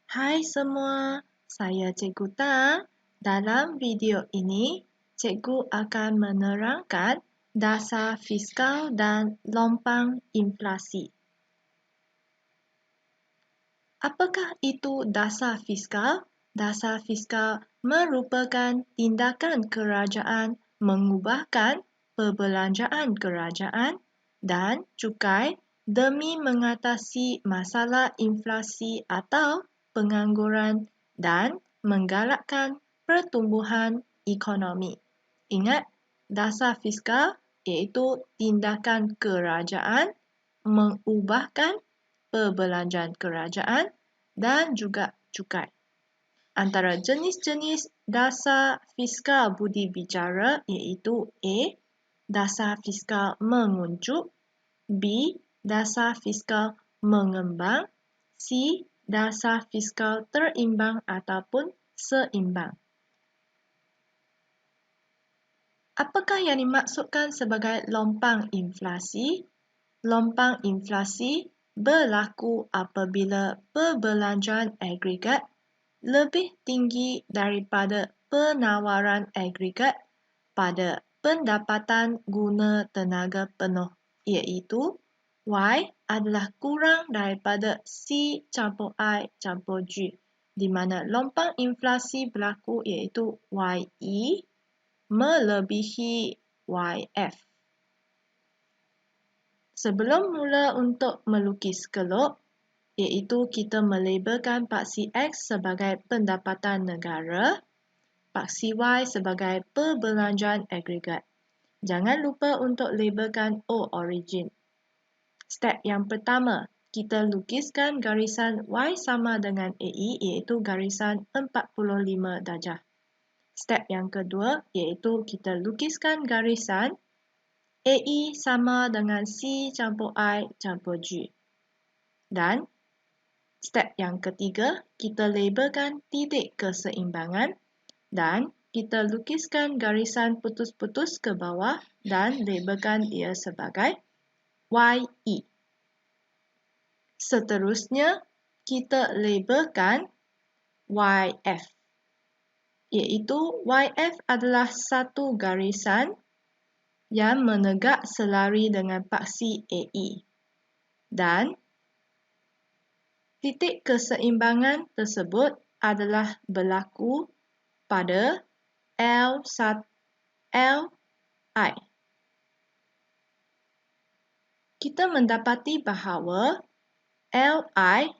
Hai semua, saya Cikgu Tang. Dalam video ini, Cikgu akan menerangkan dasar fiskal dan lompang inflasi. Apakah itu dasar fiskal? Dasar fiskal merupakan tindakan kerajaan mengubahkan perbelanjaan kerajaan dan cukai demi mengatasi masalah inflasi atau pengangguran dan menggalakkan pertumbuhan ekonomi. Ingat, dasar fiskal iaitu tindakan kerajaan mengubahkan perbelanjaan kerajaan dan juga cukai. Antara jenis-jenis dasar fiskal budi bicara iaitu A. Dasar fiskal menguncup, B. Dasar fiskal mengembang, C. Dasar fiskal terimbang ataupun seimbang. Apakah yang dimaksudkan sebagai lompang inflasi? Lompang inflasi berlaku apabila perbelanjaan agregat lebih tinggi daripada penawaran agregat pada pendapatan guna tenaga penuh, iaitu Y adalah kurang daripada C campur I campur G, di mana lompang inflasi berlaku iaitu YE melebihi YF. Sebelum mula untuk melukis kelop, iaitu kita melabelkan paksi X sebagai pendapatan negara, paksi Y sebagai perbelanjaan agregat. Jangan lupa untuk labelkan O origin. Step yang pertama, kita lukiskan garisan Y sama dengan AE iaitu garisan 45 darjah. Step yang kedua iaitu kita lukiskan garisan AE sama dengan C campur I campur G. Dan step yang ketiga, kita labelkan titik keseimbangan dan kita lukiskan garisan putus-putus ke bawah dan labelkan dia sebagai YE. Seterusnya, kita labelkan YF, iaitu YF adalah satu garisan yang menegak selari dengan paksi AE. Dan titik keseimbangan tersebut adalah berlaku pada Li. Kita mendapati bahawa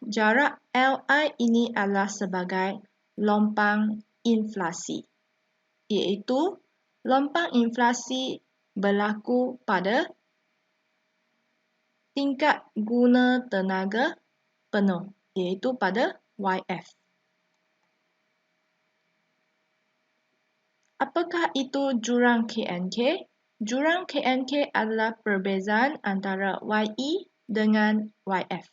jarak Li ini adalah sebagai lompang inflasi, iaitu lompang inflasi berlaku pada tingkat guna tenaga penuh, iaitu pada YF. Apakah itu jurang KNK? Jurang KNK adalah perbezaan antara YE dengan YF.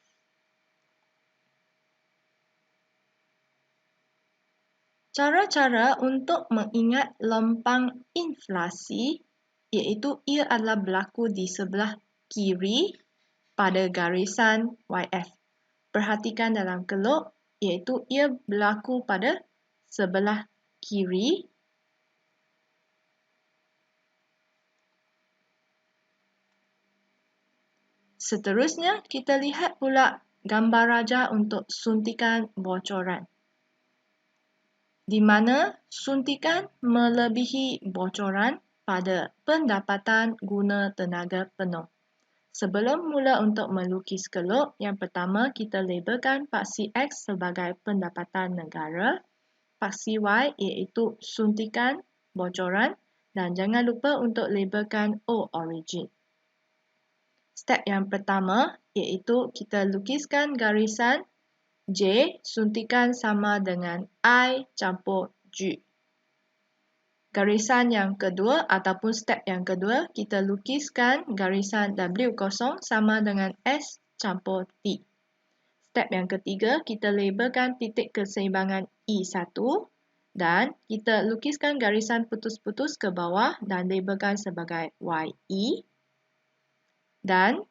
Cara-cara untuk mengingat lompang inflasi iaitu ia adalah berlaku di sebelah kiri pada garisan YF. Perhatikan dalam kelop iaitu ia berlaku pada sebelah kiri. Seterusnya, kita lihat pula gambar raja untuk suntikan bocoran, di mana suntikan melebihi bocoran pada pendapatan guna tenaga penuh. Sebelum mula untuk melukis kelop, yang pertama kita labelkan paksi X sebagai pendapatan negara, paksi Y iaitu suntikan bocoran dan jangan lupa untuk labelkan O origin. Step yang pertama iaitu kita lukiskan garisan J suntikan sama dengan I campur G. Garisan yang kedua ataupun step yang kedua, kita lukiskan garisan W kosong sama dengan S campur T. Step yang ketiga, kita labelkan titik keseimbangan E1 dan kita lukiskan garisan putus-putus ke bawah dan labelkan sebagai YE. Dan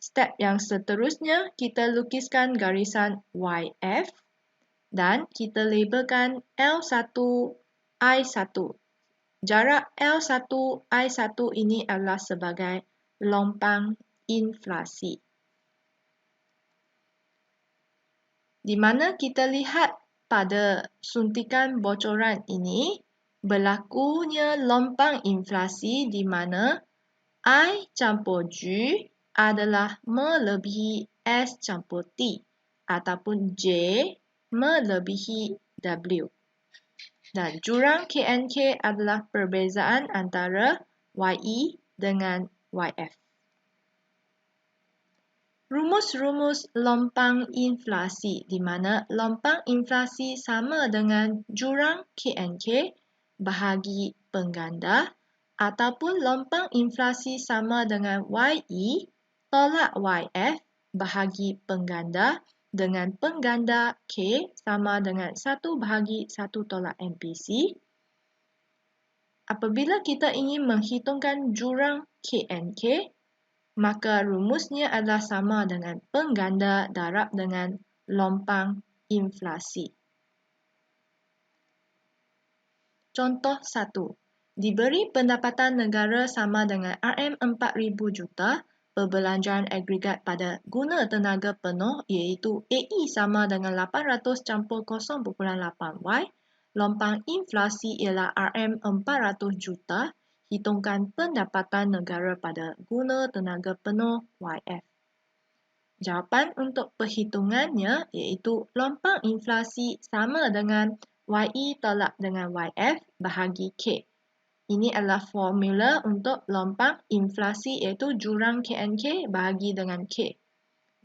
Step yang seterusnya, kita lukiskan garisan YF dan kita labelkan L1, I1. Jarak L1, I1 ini adalah sebagai lompang inflasi. Di mana kita lihat pada suntikan bocoran ini, berlakunya lompang inflasi di mana I campur G adalah melebihi S campur T ataupun J melebihi W. Dan jurang KNK adalah perbezaan antara YE dengan YF. Rumus-rumus lompang inflasi di mana lompang inflasi sama dengan jurang KNK bahagi pengganda ataupun lompang inflasi sama dengan YE tolak YF bahagi pengganda dengan pengganda K sama dengan 1 bahagi 1 tolak MPC. Apabila kita ingin menghitungkan jurang KNK, maka rumusnya adalah sama dengan pengganda darab dengan lompang inflasi. Contoh 1. Diberi pendapatan negara sama dengan RM4,000 juta, perbelanjaan agregat pada guna tenaga penuh iaitu AE sama dengan 800 campur 0.8Y, lompang inflasi ialah RM400 juta, hitungkan pendapatan negara pada guna tenaga penuh YF. Jawapan untuk perhitungannya iaitu lompang inflasi sama dengan YE tolak dengan YF bahagi K. Ini adalah formula untuk lompang inflasi iaitu jurang KNK bahagi dengan K.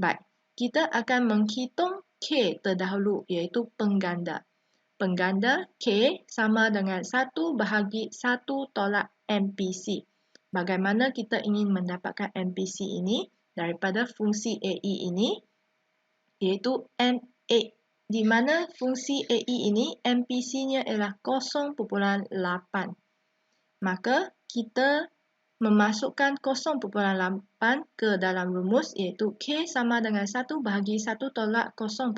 Baik, kita akan menghitung K terdahulu iaitu pengganda. Pengganda K sama dengan 1 bahagi 1 tolak MPC. Bagaimana kita ingin mendapatkan MPC ini? Daripada fungsi AE ini, iaitu MA, di mana fungsi AE ini MPC-nya ialah 0.8. Maka kita memasukkan 0.8 ke dalam rumus iaitu K sama dengan 1 bahagi 1 tolak 0.8.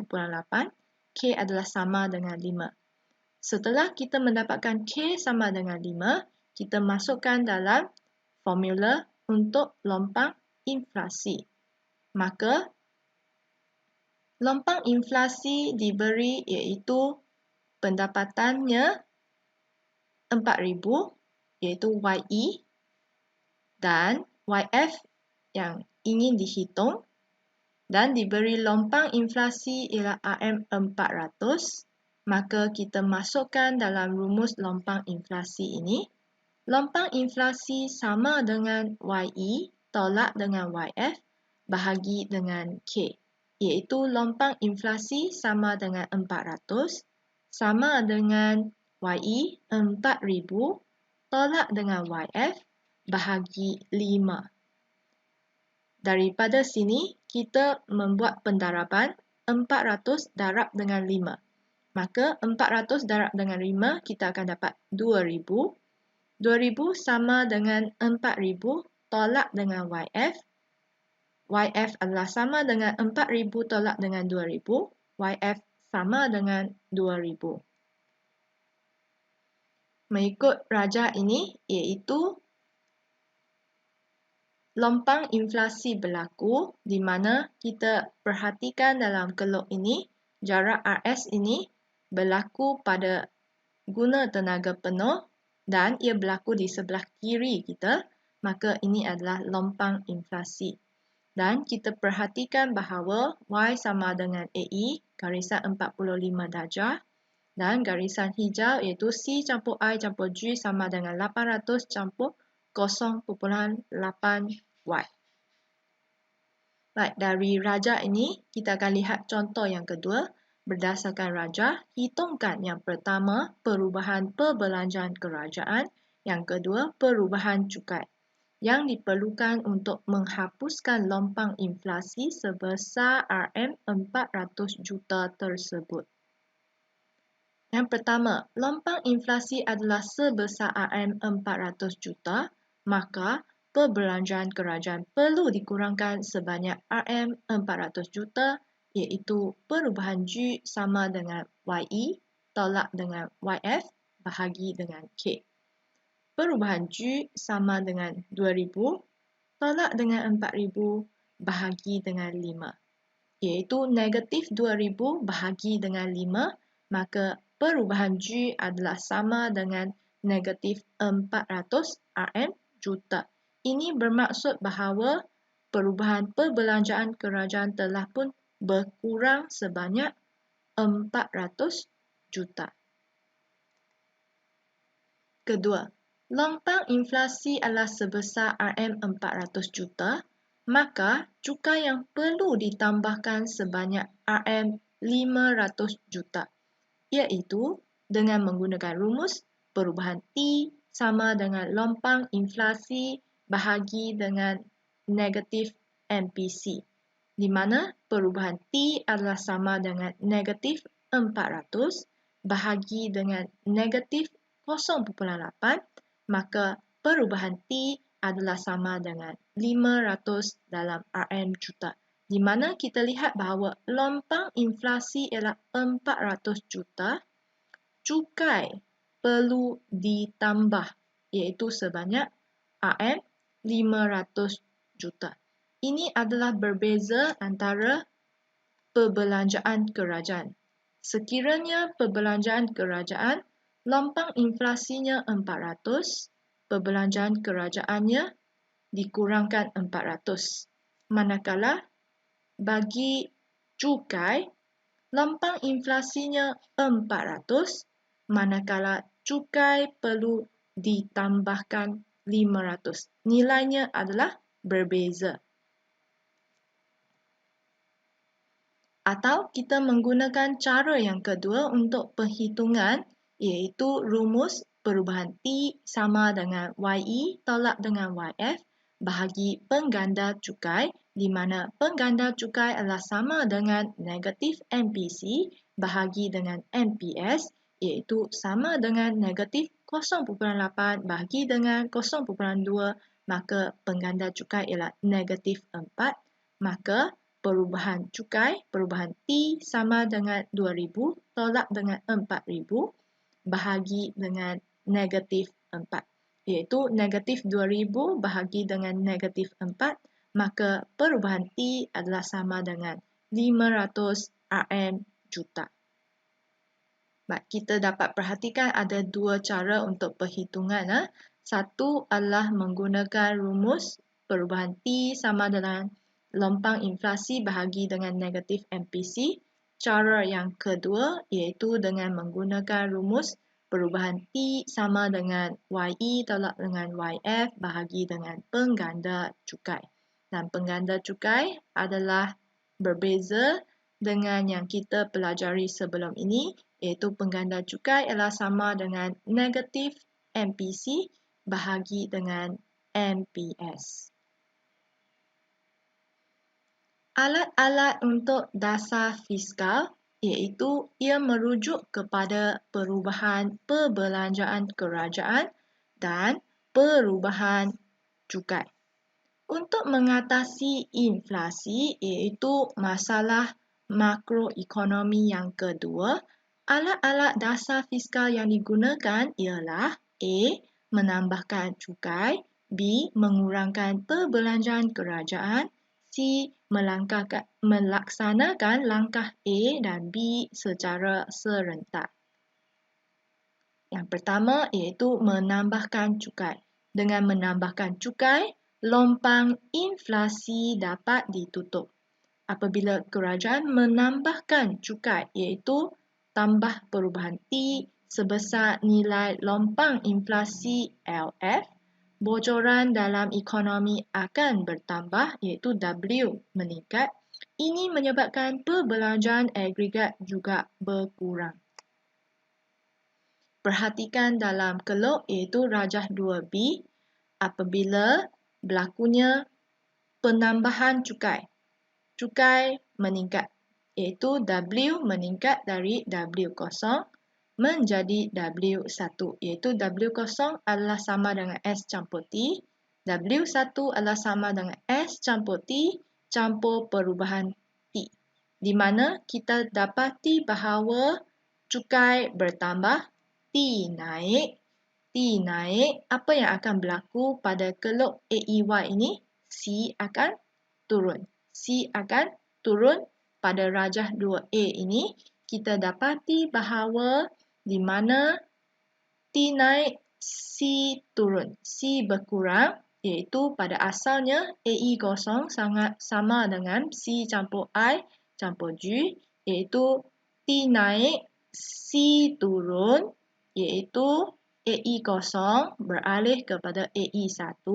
K adalah sama dengan 5. Setelah kita mendapatkan K sama dengan 5, kita masukkan dalam formula untuk lompang inflasi. Maka, lompang inflasi diberi iaitu pendapatannya 4,000 iaitu YE dan YF yang ingin dihitung dan diberi lompang inflasi ialah RM400, maka kita masukkan dalam rumus lompang inflasi ini. Lompang inflasi sama dengan YE tolak dengan YF bahagi dengan K, iaitu lompang inflasi sama dengan 400 sama dengan YE 4,000 tolak dengan YF bahagi 5. Daripada sini, kita membuat pendaraban 400 darab dengan 5. Maka 400 darab dengan 5, kita akan dapat 2,000. 2,000 sama dengan 4,000 tolak dengan YF. YF adalah sama dengan 4,000 tolak dengan 2,000. YF sama dengan 2,000. Mengikut rajah ini, iaitu lompang inflasi berlaku di mana kita perhatikan dalam kelok ini, jarak RS ini berlaku pada guna tenaga penuh dan ia berlaku di sebelah kiri kita, maka ini adalah lompang inflasi. Dan kita perhatikan bahawa Y sama dengan AE, garisan 45 darjah, dan garisan hijau iaitu C campur I campur G sama dengan 800 campur 0.8Y. Baik, dari rajah ini, kita akan lihat contoh yang kedua. Berdasarkan rajah, hitungkan yang pertama, perubahan perbelanjaan kerajaan. Yang kedua, perubahan cukai. Yang diperlukan untuk menghapuskan lompang inflasi sebesar RM400 juta tersebut. Yang pertama, lompang inflasi adalah sebesar RM400 juta, maka perbelanjaan kerajaan perlu dikurangkan sebanyak RM400 juta, iaitu perubahan G sama dengan YE tolak dengan YF bahagi dengan K. Perubahan G sama dengan 2,000 tolak dengan 4,000 bahagi dengan 5, iaitu negatif 2,000 bahagi dengan 5, maka perubahan G adalah sama dengan negatif 400 RM juta. Ini bermaksud bahawa perubahan perbelanjaan kerajaan telah pun berkurang sebanyak 400 juta. Kedua, lompang inflasi adalah sebesar RM400 juta, maka cukai yang perlu ditambahkan sebanyak RM500 juta, iaitu dengan menggunakan rumus perubahan T sama dengan lompang inflasi bahagi dengan negatif MPC, di mana perubahan T adalah sama dengan negatif 400 bahagi dengan negatif 0,8, maka perubahan T adalah sama dengan 500 dalam RM juta, di mana kita lihat bahawa lompang inflasi ialah 400 juta, cukai perlu ditambah iaitu sebanyak RM500 juta. Ini adalah berbeza antara perbelanjaan kerajaan. Sekiranya perbelanjaan kerajaan lompang inflasinya 400, perbelanjaan kerajaannya dikurangkan 400. Manakala bagi cukai, lompang inflasinya 400, manakala cukai perlu ditambahkan 500. Nilainya adalah berbeza. Atau kita menggunakan cara yang kedua untuk perhitungan, iaitu rumus perubahan T sama dengan YE tolak dengan YF bahagi pengganda cukai, di mana pengganda cukai adalah sama dengan negatif MPC bahagi dengan MPS, iaitu sama dengan negatif 0,8 bahagi dengan 0,2, maka pengganda cukai ialah negatif 4, maka perubahan cukai, perubahan T sama dengan 2,000 tolak dengan 4,000 bahagi dengan negatif 4, iaitu negatif 2,000 bahagi dengan negatif 4, maka perubahan T adalah sama dengan 500 RM juta. Baik, kita dapat perhatikan ada dua cara untuk perhitungan. Satu adalah menggunakan rumus perubahan T sama dengan lompang inflasi bahagi dengan negatif MPC. Cara yang kedua iaitu dengan menggunakan rumus perubahan T sama dengan YE tolak dengan YF bahagi dengan pengganda cukai. Dan pengganda cukai adalah berbeza dengan yang kita pelajari sebelum ini, iaitu pengganda cukai adalah sama dengan negatif MPC bahagi dengan MPS. Alat-alat untuk dasar fiskal iaitu ia merujuk kepada perubahan perbelanjaan kerajaan dan perubahan cukai. Untuk mengatasi inflasi iaitu masalah makroekonomi yang kedua, alat-alat dasar fiskal yang digunakan ialah A. Menambahkan cukai, B. Mengurangkan perbelanjaan kerajaan, C. Melaksanakan langkah A dan B secara serentak. Yang pertama iaitu menambahkan cukai. Dengan menambahkan cukai, lompang inflasi dapat ditutup. Apabila kerajaan menambahkan cukai iaitu tambah perubahan T sebesar nilai lompang inflasi LF, bocoran dalam ekonomi akan bertambah iaitu W meningkat. Ini menyebabkan perbelanjaan agregat juga berkurang. Perhatikan dalam kelok iaitu rajah 2B apabila berlakunya penambahan cukai. Cukai meningkat iaitu W meningkat dari W0 menjadi W1 iaitu W0 adalah sama dengan S campur T W1 adalah sama dengan S campur T campur perubahan T. Di mana kita dapati bahawa cukai bertambah, T naik. T naik, apa yang akan berlaku pada kelok AEY ini? C akan turun. C akan turun pada rajah 2A ini. Kita dapati bahawa di mana T naik, C turun. C berkurang, iaitu pada asalnya AE0 sangat sama dengan C campur I campur G, iaitu T naik, C turun, iaitu AE0 beralih kepada AE1,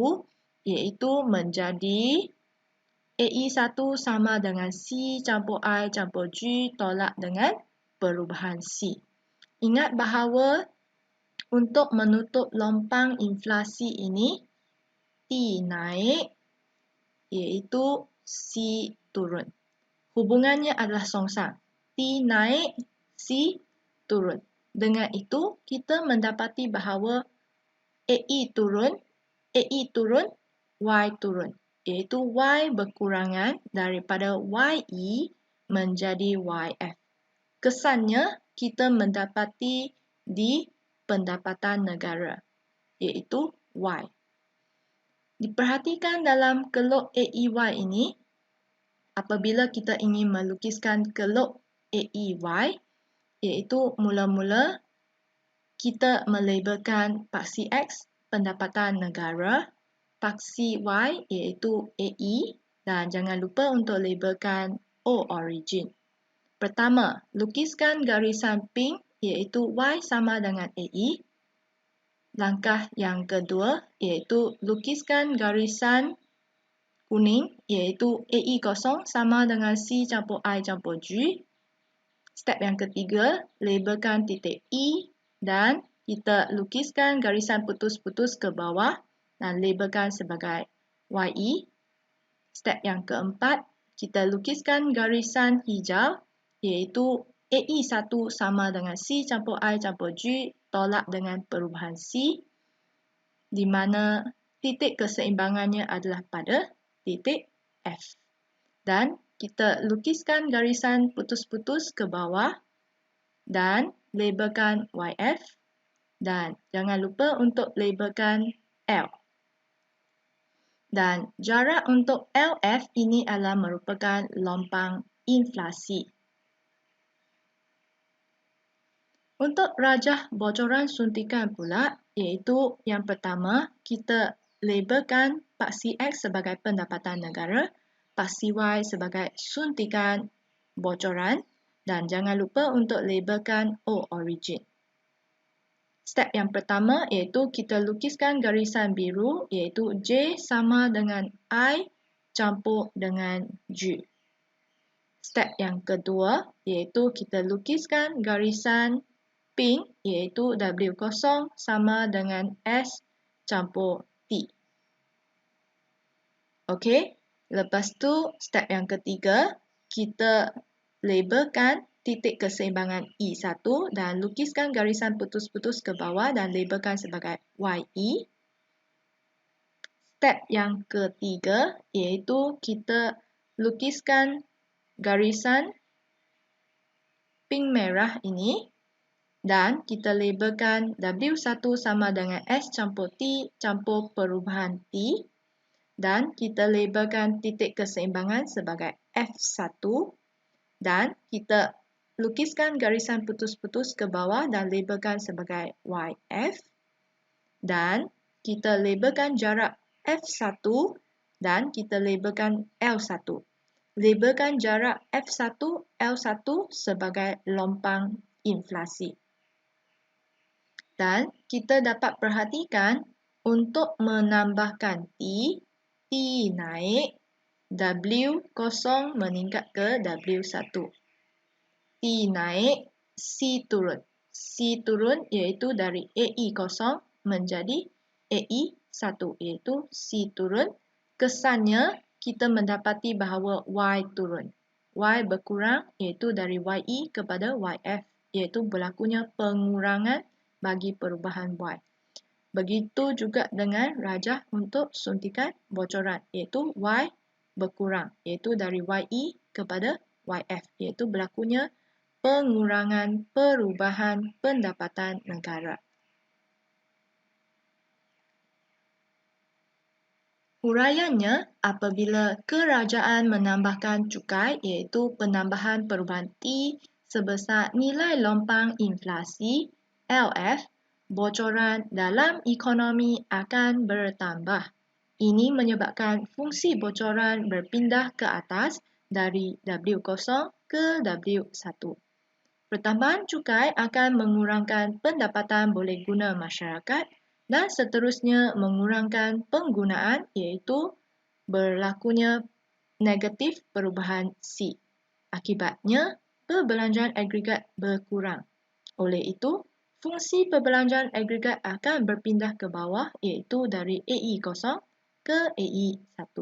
iaitu menjadi AE1 sama dengan C campur I campur G tolak dengan perubahan C. Ingat bahawa untuk menutup lompang inflasi ini, T naik, iaitu C turun. Hubungannya adalah songsang. T naik, C turun. Dengan itu, kita mendapati bahawa AE turun, Y turun. Iaitu Y berkurangan daripada YE menjadi YF. Kesannya, kita mendapati di pendapatan negara, iaitu Y. Diperhatikan dalam kelok AEY ini, apabila kita ingin melukiskan kelok AEY, iaitu mula-mula kita melabelkan paksi X pendapatan negara, paksi Y iaitu AE, dan jangan lupa untuk labelkan O origin. Pertama, lukiskan garisan pink iaitu Y sama dengan AE. Langkah yang kedua iaitu lukiskan garisan kuning iaitu AE0 sama dengan C campur I campur G. Step yang ketiga, labelkan titik E dan kita lukiskan garisan putus-putus ke bawah dan labelkan sebagai YE. Step yang keempat, kita lukiskan garisan hijau iaitu AE1 sama dengan C campur I campur G tolak dengan perubahan C, di mana titik keseimbangannya adalah pada titik F. Dan kita lukiskan garisan putus-putus ke bawah dan labelkan YF dan jangan lupa untuk labelkan L. Dan jarak untuk LF ini adalah merupakan lompang inflasi. Untuk rajah bocoran suntikan pula, iaitu yang pertama, kita labelkan paksi X sebagai pendapatan negara, paksi Y sebagai suntikan bocoran, dan jangan lupa untuk labelkan O origin. Step yang pertama iaitu kita lukiskan garisan biru iaitu J sama dengan I campur dengan G. Step yang kedua iaitu kita lukiskan garisan pink iaitu W0 sama dengan S campur T. Okey, lepas tu step yang ketiga, kita labelkan titik keseimbangan E1 dan lukiskan garisan putus-putus ke bawah dan labelkan sebagai YE. Step yang ketiga iaitu kita lukiskan garisan pink merah ini dan kita labelkan W1 sama dengan S campur T campur perubahan T dan kita labelkan titik keseimbangan sebagai F1 dan kita lukiskan garisan putus-putus ke bawah dan labelkan sebagai YF dan kita labelkan jarak F1 dan kita labelkan L1. Labelkan jarak F1, L1 sebagai lompang inflasi. Dan kita dapat perhatikan untuk menambahkan T, T naik, W0 meningkat ke W1. T naik, C turun. C turun iaitu dari AE0 menjadi AE1 iaitu C turun. Kesannya kita mendapati bahawa Y turun. Y berkurang iaitu dari YE kepada YF iaitu berlakunya pengurangan bagi perubahan Y. Begitu juga dengan rajah untuk suntikan bocoran, iaitu Y berkurang, iaitu dari YE kepada YF, iaitu berlakunya pengurangan perubahan pendapatan negara. Huraiannya, apabila kerajaan menambahkan cukai iaitu penambahan perubahan T sebesar nilai lompang inflasi LF, bocoran dalam ekonomi akan bertambah. Ini menyebabkan fungsi bocoran berpindah ke atas dari W0 ke W1. Pertambahan cukai akan mengurangkan pendapatan boleh guna masyarakat dan seterusnya mengurangkan penggunaan iaitu berlakunya negatif perubahan C. Akibatnya, perbelanjaan agregat berkurang. Oleh itu, fungsi perbelanjaan agregat akan berpindah ke bawah iaitu dari AE0 ke AE1.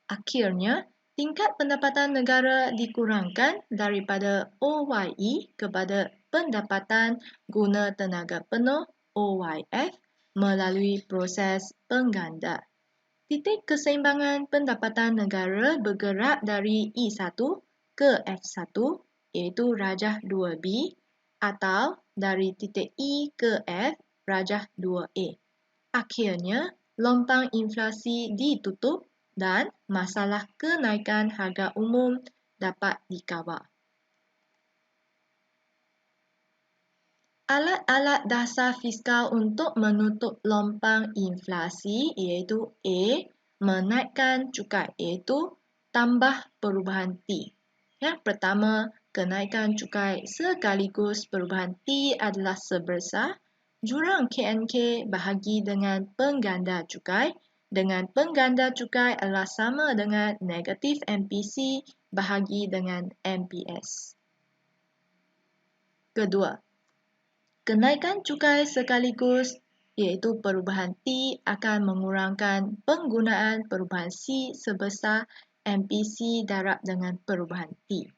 Akhirnya, tingkat pendapatan negara dikurangkan daripada OYE kepada pendapatan guna tenaga penuh OYF melalui proses pengganda. Titik keseimbangan pendapatan negara bergerak dari E1 ke F1 iaitu rajah 2B atau dari titik E ke F rajah 2A. Akhirnya, lompang inflasi ditutup dan masalah kenaikan harga umum dapat dikawal. Alat-alat dasar fiskal untuk menutup lompang inflasi iaitu A. Menaikkan cukai iaitu tambah perubahan T. Yang pertama, kenaikan cukai sekaligus perubahan T adalah sebesar jurang KNK bahagi dengan pengganda cukai dengan pengganda cukai adalah sama dengan negatif MPC bahagi dengan MPS. Kedua, kenaikan cukai sekaligus iaitu perubahan T akan mengurangkan penggunaan perubahan C sebesar MPC darab dengan perubahan T.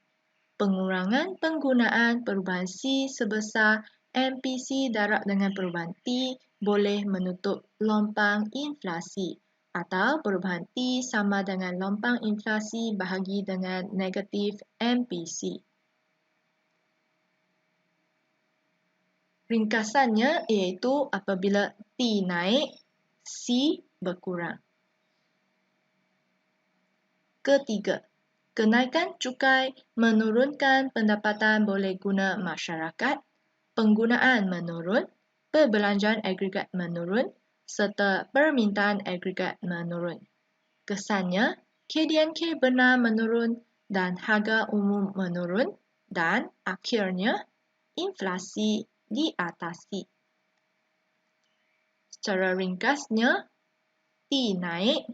Pengurangan penggunaan perubahan C sebesar MPC darab dengan perubahan T boleh menutup lompang inflasi atau perubahan T sama dengan lompang inflasi bahagi dengan negatif MPC. Ringkasannya iaitu apabila T naik, C berkurang. Ketiga, kenaikan cukai menurunkan pendapatan boleh guna masyarakat, penggunaan menurun, perbelanjaan agregat menurun, serta permintaan agregat menurun. Kesannya, KDNK benar menurun dan harga umum menurun dan akhirnya inflasi diatasi. Secara ringkasnya, T naik,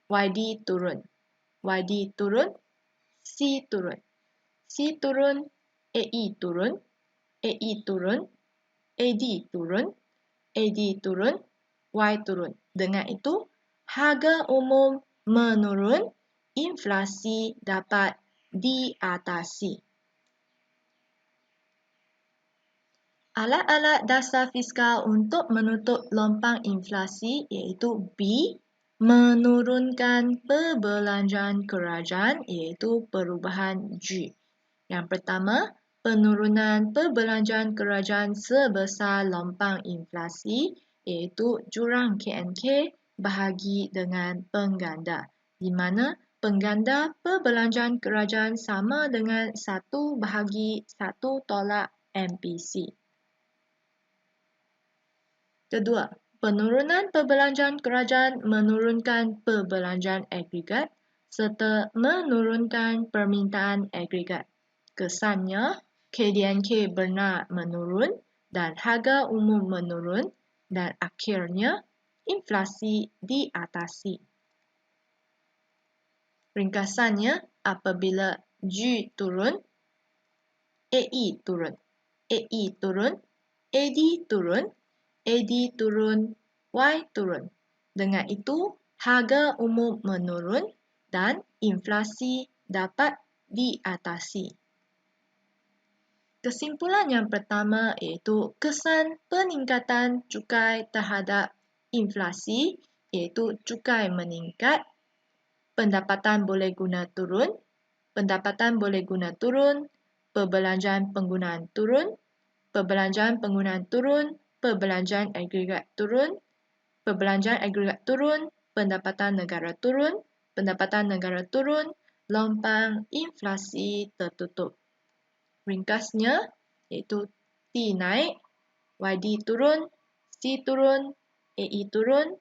YD turun. YD turun, C turun. C turun, AE turun. AE turun, AD turun. AD turun, Y turun. Dengan itu, harga umum menurun, inflasi dapat diatasi. Alat-alat dasar fiskal untuk menutup lompang inflasi iaitu B. Menurunkan perbelanjaan kerajaan iaitu perubahan G. Yang pertama, penurunan perbelanjaan kerajaan sebesar lompang inflasi iaitu jurang KNK bahagi dengan pengganda, di mana pengganda perbelanjaan kerajaan sama dengan 1 bahagi 1 tolak MPC. Kedua, penurunan perbelanjaan kerajaan menurunkan perbelanjaan agregat serta menurunkan permintaan agregat. Kesannya, KDNK benar menurun dan harga umum menurun dan akhirnya inflasi diatasi. Ringkasannya, apabila G turun, AE turun. AE turun, AD turun, AD turun, Y turun. Dengan itu, harga umum menurun dan inflasi dapat diatasi. Kesimpulan yang pertama iaitu kesan peningkatan cukai terhadap inflasi iaitu cukai meningkat, pendapatan boleh guna turun, pendapatan boleh guna turun, perbelanjaan penggunaan turun, perbelanjaan penggunaan turun, perbelanjaan agregat turun, perbelanjaan agregat turun, pendapatan negara turun, pendapatan negara turun, lompang inflasi tertutup. Ringkasnya, iaitu T naik, YD turun, C turun, AE turun,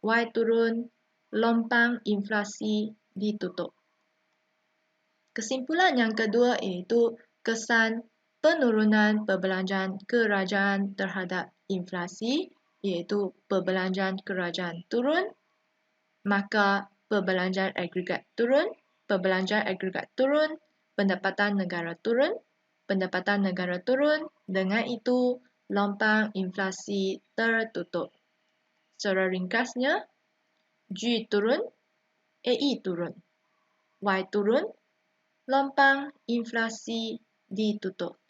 Y turun, lompang inflasi ditutup. Kesimpulan yang kedua iaitu kesan penurunan perbelanjaan kerajaan terhadap inflasi, iaitu perbelanjaan kerajaan turun, maka perbelanjaan agregat turun, perbelanjaan agregat turun, pendapatan negara turun, pendapatan negara turun, dengan itu lompang inflasi tertutup. Secara ringkasnya, G turun, AE turun, Y turun, lompang inflasi ditutup.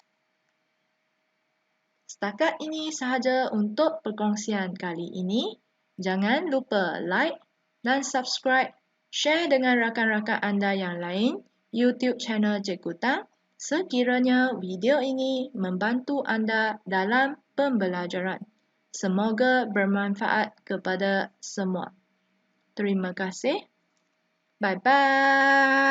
Setakat ini sahaja untuk perkongsian kali ini. Jangan lupa like dan subscribe, share dengan rakan-rakan anda yang lain YouTube channel Cikgu Tang sekiranya video ini membantu anda dalam pembelajaran. Semoga bermanfaat kepada semua. Terima kasih. Bye-bye.